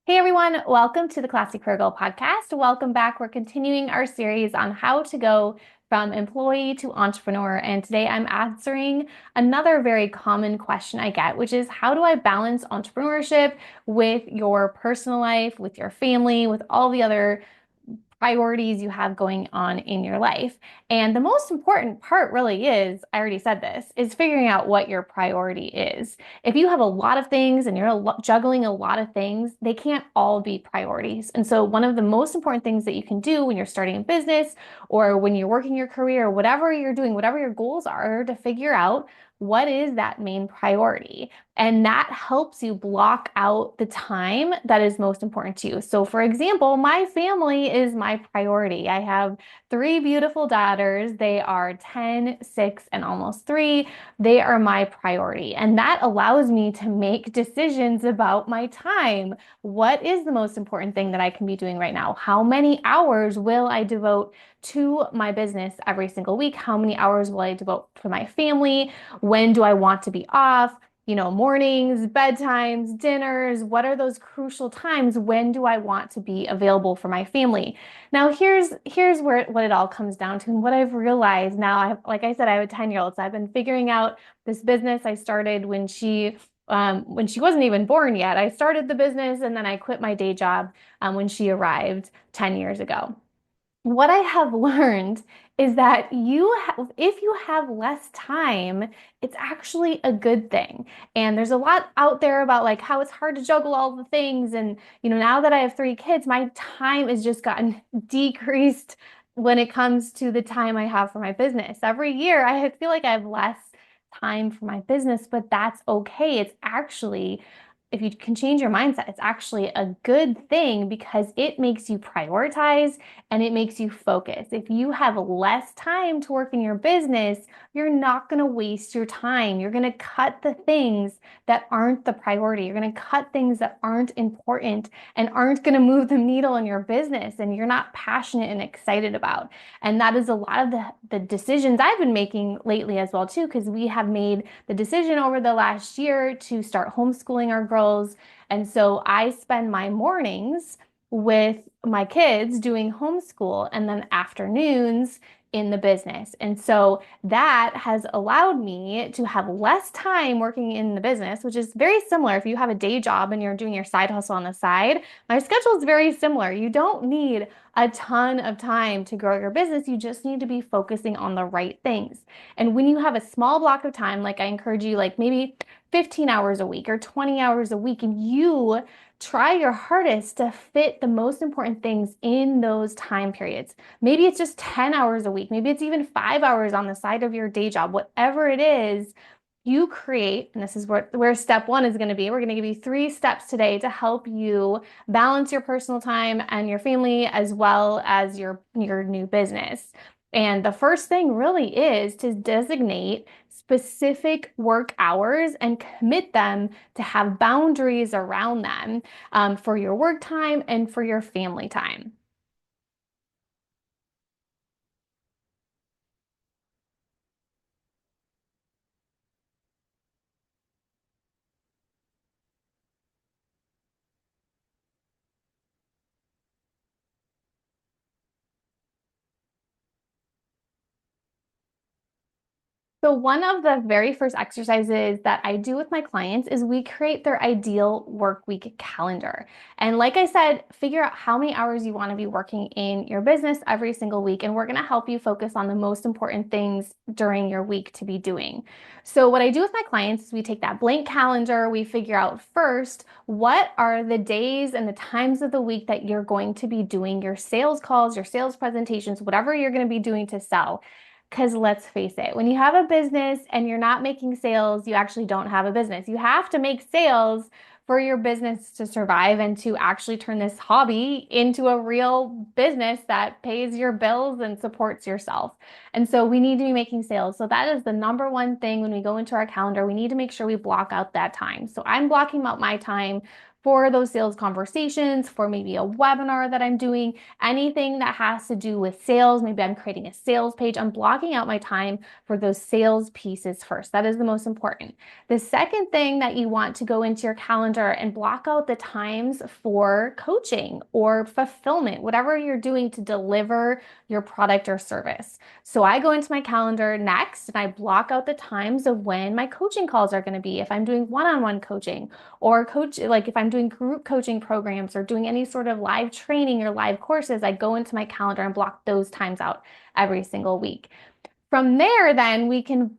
Hey everyone, welcome to the Classy Career Girl podcast. Welcome back. We're continuing our series on how to go from employee to entrepreneur. And today I'm answering another very common question I get, which is how do I balance entrepreneurship with your personal life, with your family, with all the other priorities you have going on in your life. And the most important part really is, I already said this, is figuring out what your priority is. If you have a lot of things and you're juggling a lot of things, they can't all be priorities. And so one of the most important things that you can do when you're starting a business or when you're working your career, whatever you're doing, whatever your goals are, to figure out what is that main priority. And that helps you block out the time that is most important to you. So, for example, my family is my priority. I have three beautiful daughters. They are 10, 6, and almost 3. They are my priority. And that allows me to make decisions about my time. What is the most important thing that I can be doing right now? How many hours will I devote to my business every single week? How many hours will I devote to my family? When do I want to be off? Mornings, bedtimes, dinners, what are those crucial times? When do I want to be available for my family? Now, here's where what it all comes down to and what I've realized now. Like I said, I have a 10-year-old, so I've been figuring out this business I started when she wasn't even born yet. I started the business and then I quit my day job when she arrived 10 years ago. What I have learned is that if you have less time, it's actually a good thing. And there's a lot out there about like how it's hard to juggle all the things. And, now that I have 3 kids, my time has just gotten decreased when it comes to the time I have for my business. Every year, I feel like I have less time for my business, but that's okay. It's actually if you can change your mindset, it's actually a good thing because it makes you prioritize and it makes you focus. If you have less time to work in your business, you're not going to waste your time. You're going to cut the things that aren't the priority. You're going to cut things that aren't important and aren't going to move the needle in your business and you're not passionate and excited about. And that is a lot of the decisions I've been making lately as well, too, because we have made the decision over the last year to start homeschooling our girls. And so I spend my mornings with my kids doing homeschool and then afternoons in the business. And so that has allowed me to have less time working in the business, which is very similar. If you have a day job and you're doing your side hustle on the side, my schedule is very similar. You don't need a ton of time to grow your business. You just need to be focusing on the right things. And when you have a small block of time, like I encourage you, like maybe 15 hours a week or 20 hours a week, and you try your hardest to fit the most important things in those time periods. Maybe it's just 10 hours a week. Maybe it's even 5 hours on the side of your day job. Whatever it is, you create, and this is where step one is going to be. We're going to give you 3 steps today to help you balance your personal time and your family as well as your new business. And the first thing really is to designate specific work hours and commit them to have boundaries around them for your work time and for your family time. So one of the very first exercises that I do with my clients is we create their ideal work week calendar. And like I said, figure out how many hours you want to be working in your business every single week. And we're going to help you focus on the most important things during your week to be doing. So what I do with my clients is we take that blank calendar, we figure out first what are the days and the times of the week that you're going to be doing your sales calls, your sales presentations, whatever you're going to be doing to sell. Because let's face it, when you have a business and you're not making sales, you actually don't have a business. You have to make sales for your business to survive and to actually turn this hobby into a real business that pays your bills and supports yourself. And so we need to be making sales. So that is the number one thing when we go into our calendar. We need to make sure we block out that time. So I'm blocking out my time for those sales conversations, for maybe a webinar that I'm doing, anything that has to do with sales. Maybe I'm creating a sales page. I'm blocking out my time for those sales pieces first. That is the most important. The second thing that you want to go into your calendar and block out the times for coaching or fulfillment, whatever you're doing to deliver your product or service. So I go into my calendar next and I block out the times of when my coaching calls are going to be. If I'm doing one-on-one coaching or coach, like if I'm doing group coaching programs or doing any sort of live training or live courses, I go into my calendar and block those times out every single week. From there, then we can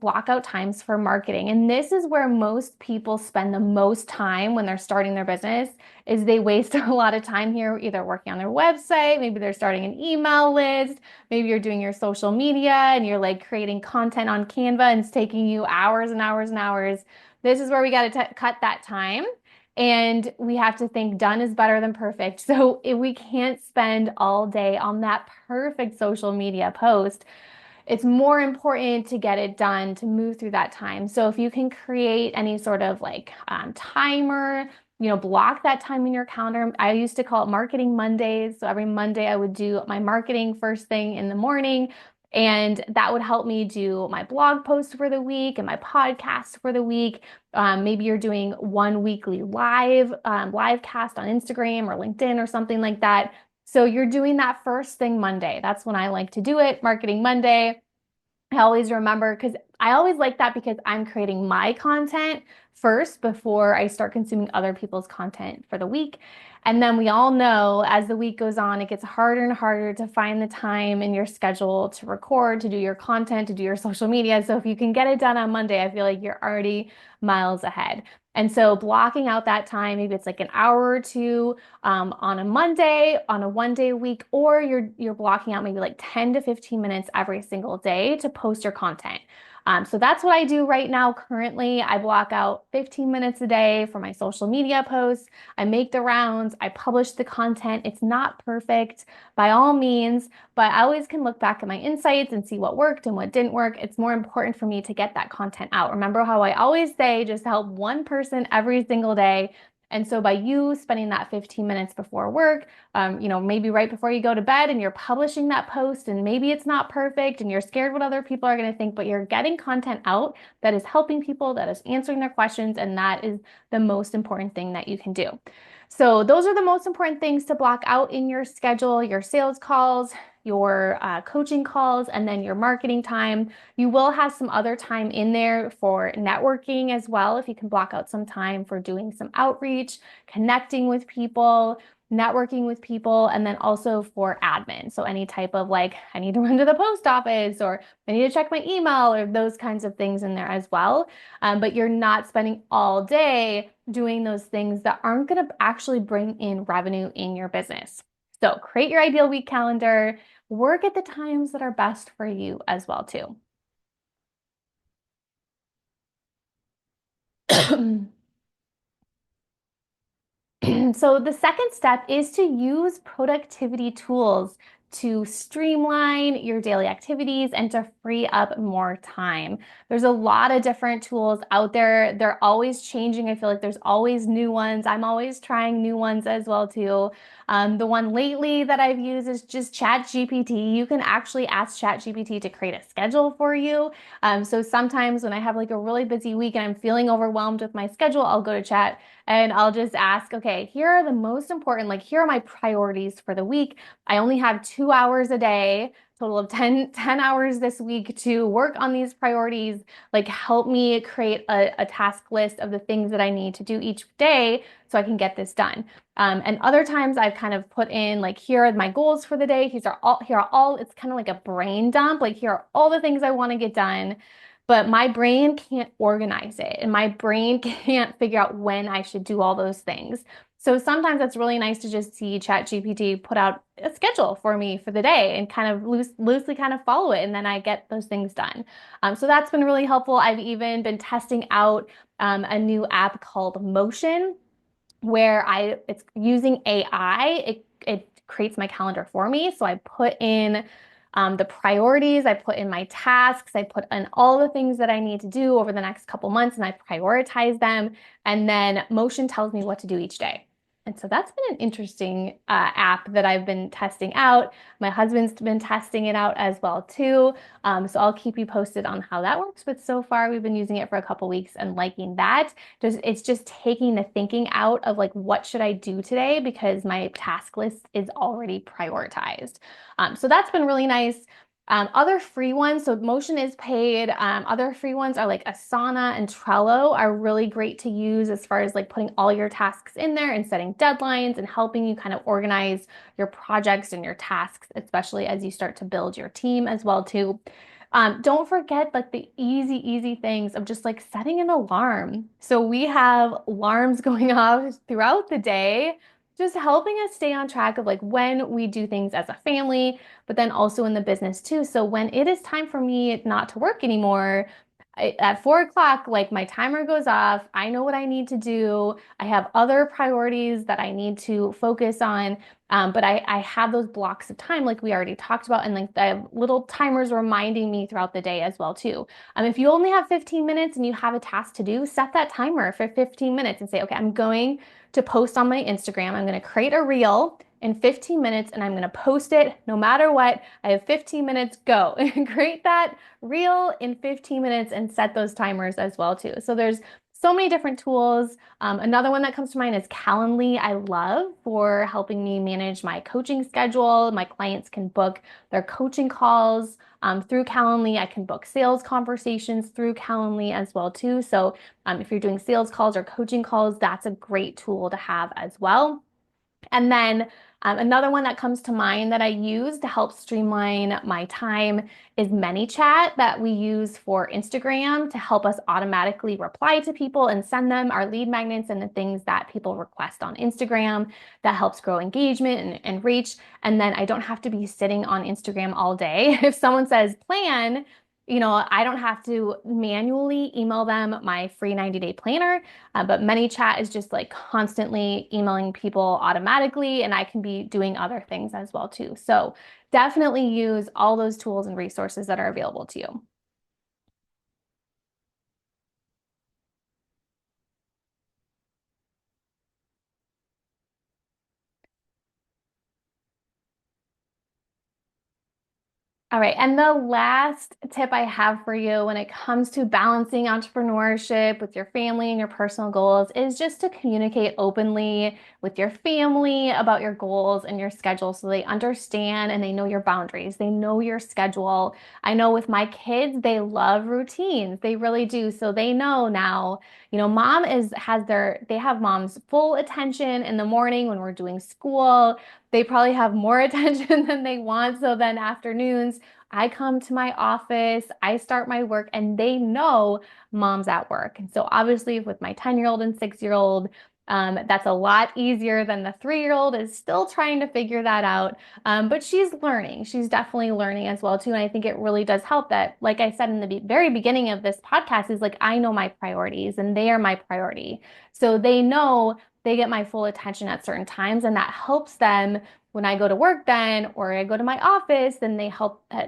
block out times for marketing. And this is where most people spend the most time when they're starting their business, is they waste a lot of time here, either working on their website, maybe they're starting an email list, maybe you're doing your social media and you're like creating content on Canva and it's taking you hours and hours and hours. This is where we got to cut that time. And we have to think done is better than perfect. So if we can't spend all day on that perfect social media post, it's more important to get it done to move through that time. So if you can create any sort of like timer, block that time in your calendar. I used to call it Marketing Mondays. So every Monday I would do my marketing first thing in the morning. And that would help me do my blog post for the week and my podcast for the week. Maybe you're doing one weekly live cast on Instagram or LinkedIn or something like that. So you're doing that first thing Monday. That's when I like to do it, Marketing Monday. I always remember because I always like that because I'm creating my content first before I start consuming other people's content for the week. And then we all know as the week goes on, it gets harder and harder to find the time in your schedule to record, to do your content, to do your social media. So if you can get it done on Monday, I feel like you're already miles ahead. And so blocking out that time, maybe it's like an hour or two on a Monday, on a 1 day a week, or you're blocking out maybe like 10 to 15 minutes every single day to post your content. So that's what I do right now. Currently, I block out 15 minutes a day for my social media posts. I make the rounds. I publish the content. It's not perfect by all means, but I always can look back at my insights and see what worked and what didn't work. It's more important for me to get that content out. Remember how I always say, just help one person every single day. And so by you spending that 15 minutes before work, maybe right before you go to bed and you're publishing that post and maybe it's not perfect and you're scared what other people are going to think, but you're getting content out that is helping people, that is answering their questions, and that is the most important thing that you can do. So those are the most important things to block out in your schedule: your sales calls, your coaching calls, and then your marketing time. You will have some other time in there for networking as well. If you can block out some time for doing some outreach, connecting with people, networking with people, and then also for admin. So any type of like, I need to run to the post office or I need to check my email or those kinds of things in there as well. But you're not spending all day doing those things that aren't going to actually bring in revenue in your business. So create your ideal week calendar, work at the times that are best for you as well too. So the second step is to use productivity tools to streamline your daily activities and to free up more time. There's a lot of different tools out there. They're always changing. I feel like there's always new ones. I'm always trying new ones as well too. The one lately that I've used is just ChatGPT. You can actually ask ChatGPT to create a schedule for you. So sometimes when I have like a really busy week and I'm feeling overwhelmed with my schedule, I'll go to Chat and I'll just ask, okay, here are the most important, like here are my priorities for the week. I only have 2 hours a day, total of 10 hours this week to work on these priorities. Like help me create a task list of the things that I need to do each day so I can get this done. And other times I've kind of put in like, here are my goals for the day. Here are all, it's kind of like a brain dump. Like here are all the things I want to get done, but my brain can't organize it and my brain can't figure out when I should do all those things. So sometimes it's really nice to just see ChatGPT put out a schedule for me for the day and kind of loosely kind of follow it, and then I get those things done. So that's been really helpful. I've even been testing out a new app called Motion, where it's using AI. It creates my calendar for me. So I put in the priorities. I put in my tasks. I put in all the things that I need to do over the next couple months and I prioritize them. And then Motion tells me what to do each day. And so that's been an interesting app that I've been testing out. My husband's been testing it out as well too. So I'll keep you posted on how that works. But so far, we've been using it for a couple weeks and liking that. It's just taking the thinking out of like, what should I do today? Because my task list is already prioritized. So that's been really nice. Other free ones, so Motion is paid. Other free ones are like Asana and Trello are really great to use as far as like putting all your tasks in there and setting deadlines and helping you kind of organize your projects and your tasks, especially as you start to build your team as well too. Don't forget like the easy things of just like setting an alarm. So we have alarms going off throughout the day, just helping us stay on track of like when we do things as a family, but then also in the business too. So when it is time for me not to work anymore, at 4 o'clock, like my timer goes off. I know what I need to do. I have other priorities that I need to focus on. But I have those blocks of time, like we already talked about, and like I have little timers reminding me throughout the day as well too. If you only have 15 minutes and you have a task to do, set that timer for 15 minutes and say, okay, I'm going to post on my Instagram. I'm going to create a reel in 15 minutes and I'm going to post it no matter what. I have 15 minutes, go. Create that reel in 15 minutes and set those timers as well too. So there's so many different tools. Another one that comes to mind is Calendly. I love for helping me manage my coaching schedule. My clients can book their coaching calls through Calendly. I can book sales conversations through Calendly as well too. So if you're doing sales calls or coaching calls, that's a great tool to have as well. And then another one that comes to mind that I use to help streamline my time is ManyChat that we use for Instagram to help us automatically reply to people and send them our lead magnets and the things that people request on Instagram. That helps grow engagement and reach. And then I don't have to be sitting on Instagram all day. If someone says plan, I don't have to manually email them my free 90-day planner, but ManyChat is just like constantly emailing people automatically, and I can be doing other things as well too. So definitely use all those tools and resources that are available to you. All right. And the last tip I have for you when it comes to balancing entrepreneurship with your family and your personal goals is just to communicate openly with your family about your goals and your schedule so they understand and they know your boundaries. They know your schedule. I know with my kids, they love routines. They really do. So they know now, mom they have mom's full attention in the morning when we're doing school. They probably have more attention than they want. So then afternoons, I come to my office, I start my work, and they know mom's at work. And so obviously with my 10-year-old and 6-year-old, that's a lot easier than the 3-year-old is still trying to figure that out. But she's learning. She's definitely learning as well too. And I think it really does help that, like I said in the very beginning of this podcast, is like I know my priorities and they are my priority. So they know they get my full attention at certain times, and that helps them when I go to work then, or I go to my office, then it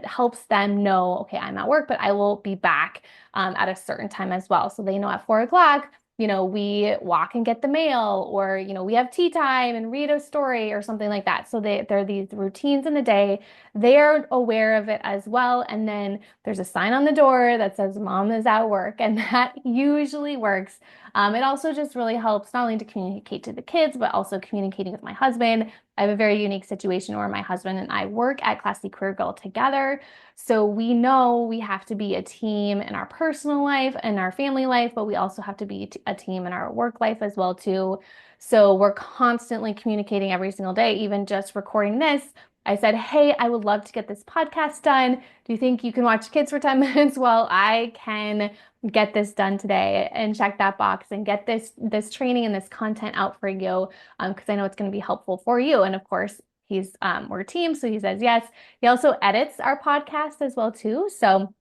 helps them know, okay, I'm at work, but I will be back at a certain time as well. So they know at 4 o'clock, we walk and get the mail, or, we have tea time and read a story or something like that. So there are these routines in the day. They're aware of it as well. And then there's a sign on the door that says mom is at work, and that usually works. It also just really helps not only to communicate to the kids, but also communicating with my husband. I have a very unique situation where my husband and I work at Classy Career Girl together. So we know we have to be a team in our personal life and our family life, but we also have to be a team in our work life as well too. So we're constantly communicating every single day, even just recording this. I said, hey, I would love to get this podcast done. Do you think you can watch kids for 10 minutes? Well, I can get this done today and check that box and get this training and this content out for you because I know it's going to be helpful for you. And of course, we're a team, so he says yes. He also edits our podcast as well too. So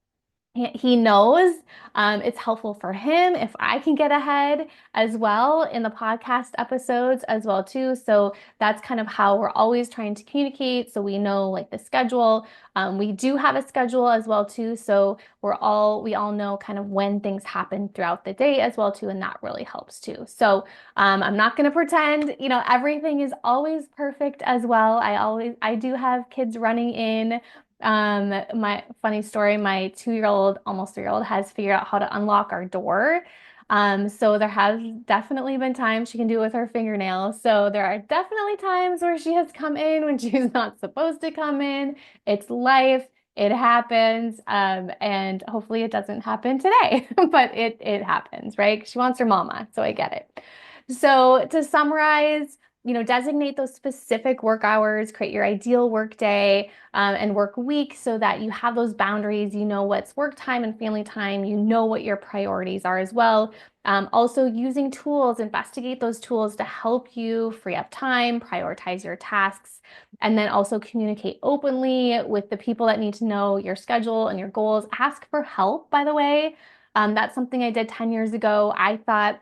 he knows it's helpful for him if I can get ahead as well in the podcast episodes as well too. So that's kind of how we're always trying to communicate. So we know like the schedule. We do have a schedule as well too. So we all know kind of when things happen throughout the day as well too. And that really helps too. So I'm not going to pretend, everything is always perfect as well. I do have kids running in. My funny story, my 2-year-old, almost 3-year-old has figured out how to unlock our door. So there has definitely been times she can do it with her fingernails. So there are definitely times where she has come in when she's not supposed to come in. It's life. It happens. And hopefully it doesn't happen today, but it happens, right? She wants her mama, so I get it. So to summarize, designate those specific work hours, create your ideal work day and work week so that you have those boundaries. You know what's work time and family time. You know what your priorities are as well. Also, using tools, investigate those tools to help you free up time, prioritize your tasks, and then also communicate openly with the people that need to know your schedule and your goals. Ask for help, by the way. That's something I did 10 years ago. I thought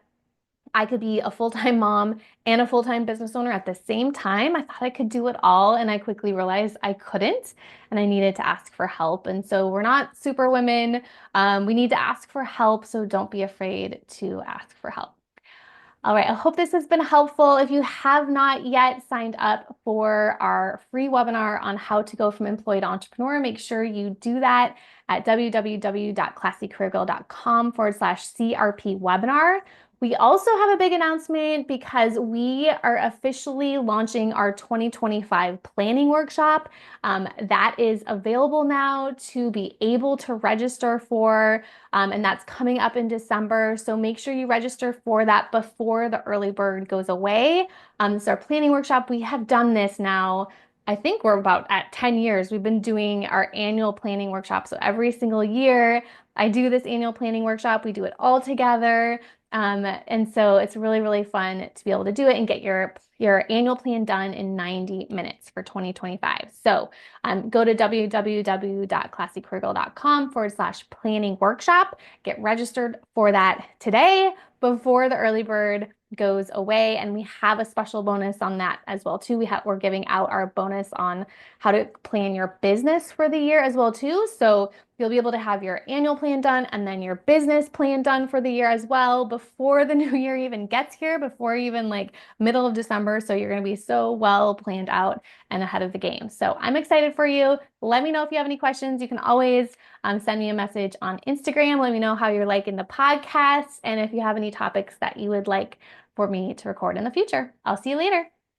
I could be a full-time mom and a full-time business owner at the same time. I thought I could do it all, and I quickly realized I couldn't, and I needed to ask for help. And so we're not super women. We need to ask for help, so don't be afraid to ask for help. All right, I hope this has been helpful. If you have not yet signed up for our free webinar on how to go from employee to entrepreneur, make sure you do that at www.classycareergirl.com/CRP webinar. We also have a big announcement because we are officially launching our 2025 planning workshop. That is available now to be able to register for, and that's coming up in December. So make sure you register for that before the early bird goes away. So our planning workshop, we have done this now. I think we're about at 10 years. We've been doing our annual planning workshop. So every single year, I do this annual planning workshop. We do it all together. And so it's really, really fun to be able to do it and get your annual plan done in 90 minutes for 2025. So go to www.classycareergirl.com/planning workshop. Get registered for that today before the early bird goes away. And we have a special bonus on that as well too. We're giving out our bonus on how to plan your business for the year as well too. So you'll be able to have your annual plan done and then your business plan done for the year as well before the new year even gets here, before even like middle of December. So you're going to be so well planned out and ahead of the game. So I'm excited for you. Let me know if you have any questions. You can always send me a message on Instagram. Let me know how you're liking the podcast and if you have any topics that you would like for me to record in the future. I'll see you later.